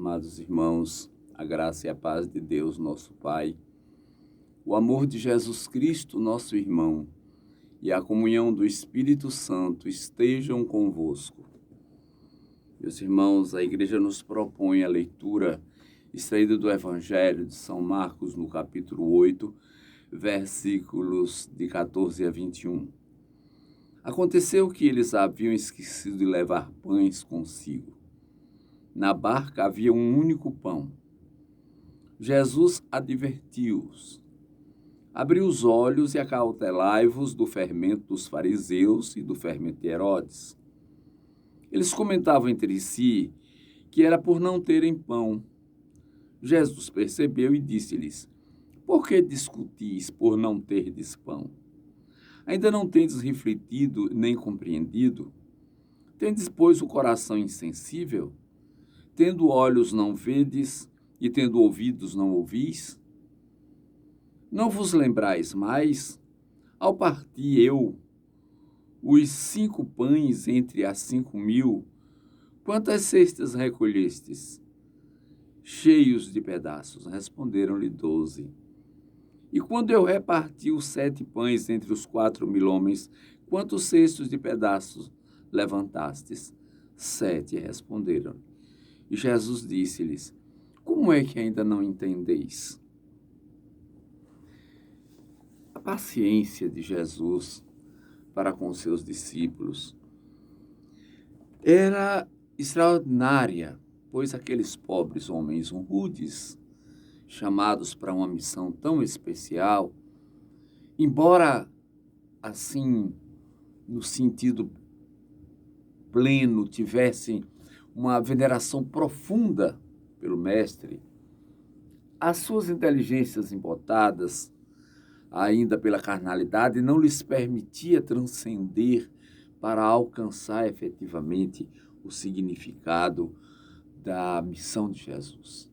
Amados irmãos, a graça e a paz de Deus, nosso Pai, o amor de Jesus Cristo, nosso irmão, e a comunhão do Espírito Santo estejam convosco. Meus irmãos, a igreja nos propõe a leitura extraída do Evangelho de São Marcos, no capítulo 8, versículos de 14 a 21. Aconteceu que eles haviam esquecido de levar pães consigo. Na barca havia um único pão. Jesus advertiu-os: abriu os olhos e acautelai-vos do fermento dos fariseus e do fermento de Herodes. Eles comentavam entre si que era por não terem pão. Jesus percebeu e disse-lhes: por que discutis por não terdes pão? Ainda não tendes refletido nem compreendido? Tendes, pois, o coração insensível? Tendo olhos não vedes, e tendo ouvidos não ouvis? Não vos lembrais mais? Ao partir eu os 5 pães entre as 5.000, quantas cestas recolhestes? Cheios de pedaços, responderam-lhe 12. E quando eu reparti os 7 pães entre os 4.000 homens, quantos cestos de pedaços levantastes? 7, responderam. E Jesus disse-lhes: como é que ainda não entendeis? A paciência de Jesus para com seus discípulos era extraordinária, pois aqueles pobres homens rudes, chamados para uma missão tão especial, embora assim, no sentido pleno, tivessem uma veneração profunda pelo Mestre, as suas inteligências embotadas, ainda pela carnalidade, não lhes permitia transcender para alcançar efetivamente o significado da missão de Jesus.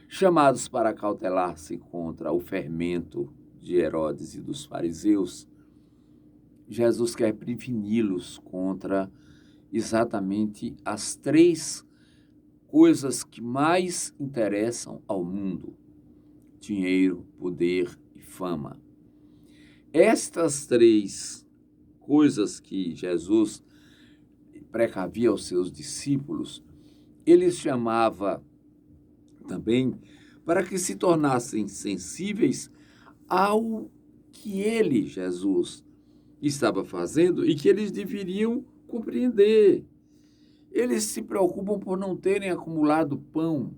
Chamados para cautelar-se contra o fermento de Herodes e dos fariseus, Jesus quer preveni-los contra exatamente as 3 coisas que mais interessam ao mundo: dinheiro, poder e fama. Estas 3 coisas que Jesus precavia aos seus discípulos, ele chamava também para que se tornassem sensíveis ao que ele, Jesus, estava fazendo e que eles deveriam compreender. Eles se preocupam por não terem acumulado pão.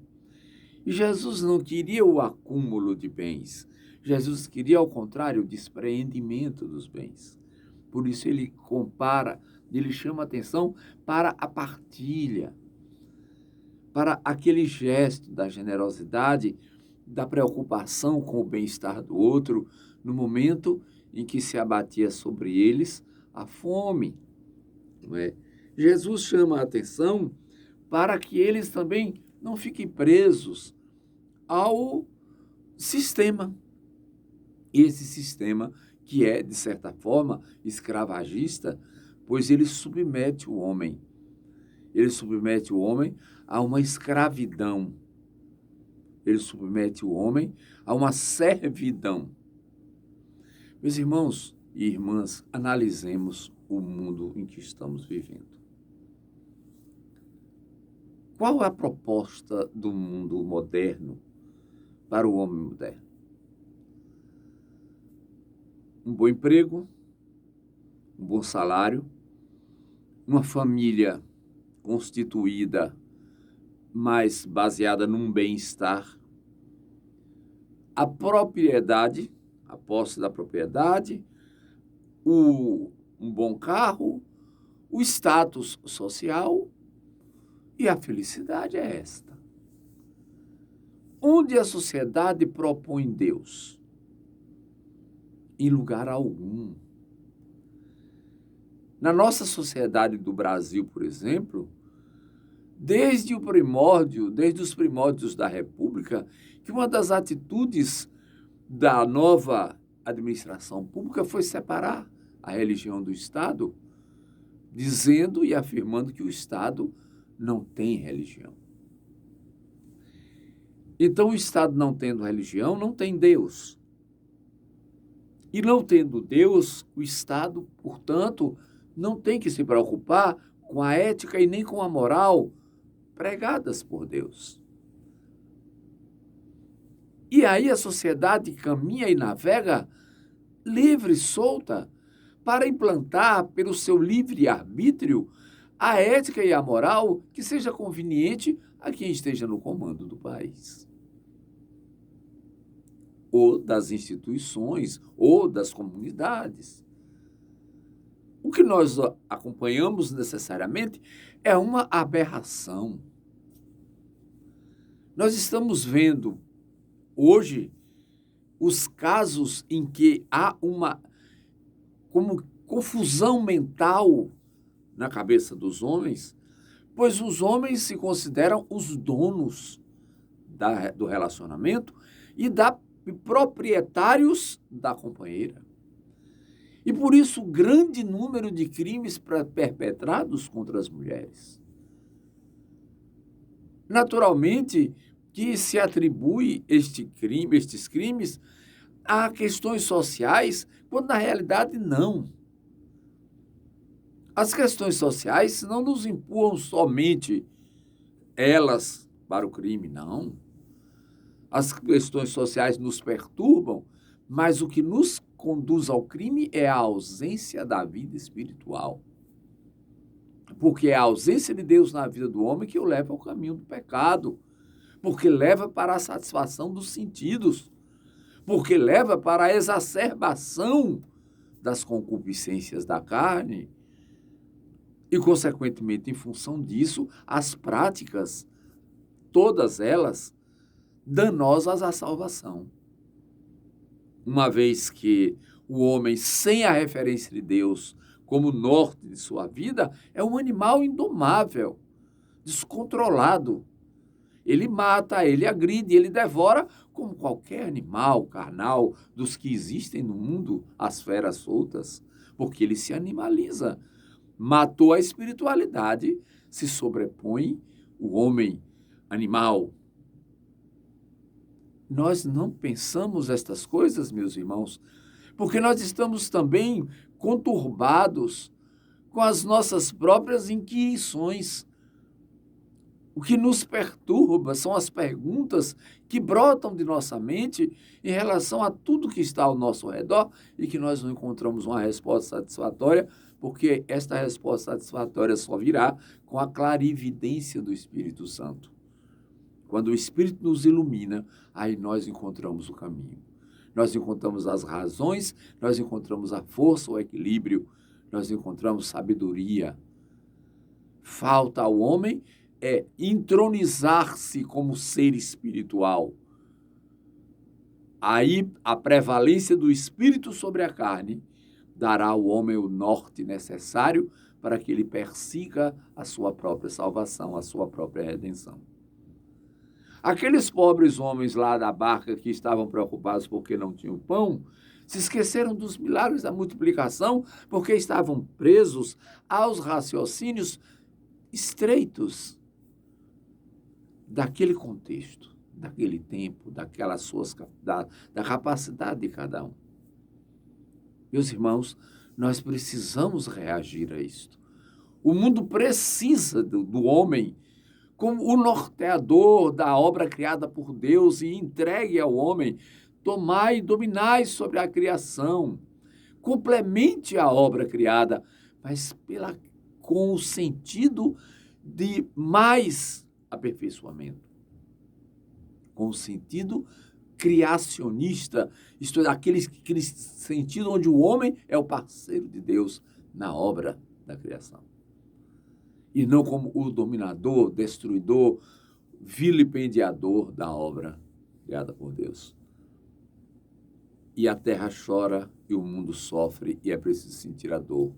E Jesus não queria o acúmulo de bens. Jesus queria, ao contrário, o despreendimento dos bens. Por isso ele compara, ele chama atenção para a partilha, para aquele gesto da generosidade, da preocupação com o bem-estar do outro, no momento em que se abatia sobre eles a fome. Não é? Jesus chama a atenção para que eles também não fiquem presos ao sistema. Esse sistema que é, de certa forma, escravagista, pois ele submete o homem. Ele submete o homem a uma escravidão. Ele submete o homem a uma servidão. Meus irmãos e irmãs, analisemos o mundo em que estamos vivendo. Qual é a proposta do mundo moderno para o homem moderno? Um bom emprego, um bom salário, uma família constituída, mas baseada num bem-estar, a propriedade, a posse da propriedade, um bom carro, o status social, e a felicidade é esta. Onde a sociedade propõe Deus? Em lugar algum. Na nossa sociedade do Brasil, por exemplo, desde os primórdios da República, que uma das atitudes da nova administração pública foi separar a religião do Estado, dizendo e afirmando que o Estado não tem religião. Então, o Estado não tendo religião, não tem Deus. E não tendo Deus, o Estado, portanto, não tem que se preocupar com a ética e nem com a moral pregadas por Deus. E aí a sociedade caminha e navega livre, solta, para implantar, pelo seu livre-arbítrio, a ética e a moral que seja conveniente a quem esteja no comando do país, ou das instituições, ou das comunidades. O que nós acompanhamos necessariamente é uma aberração. Nós estamos vendo hoje os casos em que há uma como confusão mental na cabeça dos homens, pois os homens se consideram os donos do relacionamento e proprietários da companheira. E por isso o grande número de crimes perpetrados contra as mulheres. Naturalmente que se atribui estes crimes a questões sociais, quando na realidade não. As questões sociais não nos empurram somente elas para o crime, não. As questões sociais nos perturbam, mas o que nos conduz ao crime é a ausência da vida espiritual. Porque é a ausência de Deus na vida do homem que o leva ao caminho do pecado. Porque leva para a satisfação dos sentidos. Porque leva para a exacerbação das concupiscências da carne. E, consequentemente, em função disso, as práticas, todas elas, danosas à salvação. Uma vez que o homem, sem a referência de Deus como norte de sua vida, é um animal indomável, descontrolado. Ele mata, ele agride, ele devora, como qualquer animal carnal dos que existem no mundo, as feras soltas, porque ele se animaliza. Matou a espiritualidade, se sobrepõe o homem animal. Nós não pensamos estas coisas, meus irmãos, porque nós estamos também conturbados com as nossas próprias inquirições. O que nos perturba são as perguntas que brotam de nossa mente em relação a tudo que está ao nosso redor e que nós não encontramos uma resposta satisfatória, porque esta resposta satisfatória só virá com a clarividência do Espírito Santo. Quando o Espírito nos ilumina, aí nós encontramos o caminho. Nós encontramos as razões, nós encontramos a força, o equilíbrio, nós encontramos sabedoria. Falta ao homem entronizar-se como ser espiritual. Aí a prevalência do Espírito sobre a carne dará ao homem o norte necessário para que ele persiga a sua própria salvação, a sua própria redenção. Aqueles pobres homens lá da barca que estavam preocupados porque não tinham pão, se esqueceram dos milagres da multiplicação porque estavam presos aos raciocínios estreitos daquele contexto, daquele tempo, da capacidade de cada um. Meus irmãos, nós precisamos reagir a isto. O mundo precisa do homem como o norteador da obra criada por Deus e entregue ao homem, tomai e dominai sobre a criação, complemente a obra criada, mas com o sentido de mais aperfeiçoamento, com o sentido criacionista, isto é, aquele sentido onde o homem é o parceiro de Deus na obra da criação. E não como o dominador, destruidor, vilipendiador da obra criada por Deus. E a terra chora e o mundo sofre e é preciso sentir a dor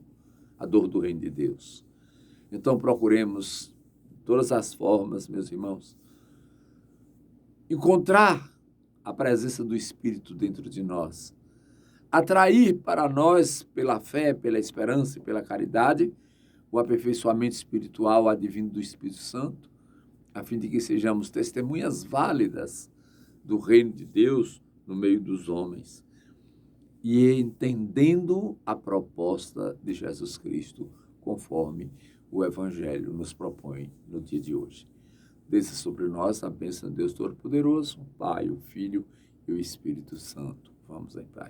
do reino de Deus. Então procuremos, de todas as formas, meus irmãos, encontrar a presença do Espírito dentro de nós, atrair para nós, pela fé, pela esperança e pela caridade, o aperfeiçoamento espiritual advindo do Espírito Santo, a fim de que sejamos testemunhas válidas do reino de Deus no meio dos homens e entendendo a proposta de Jesus Cristo, conforme o Evangelho nos propõe no dia de hoje. Desça sobre nós a bênção de Deus Todo-Poderoso, o Pai, o Filho e o Espírito Santo. Vamos em paz.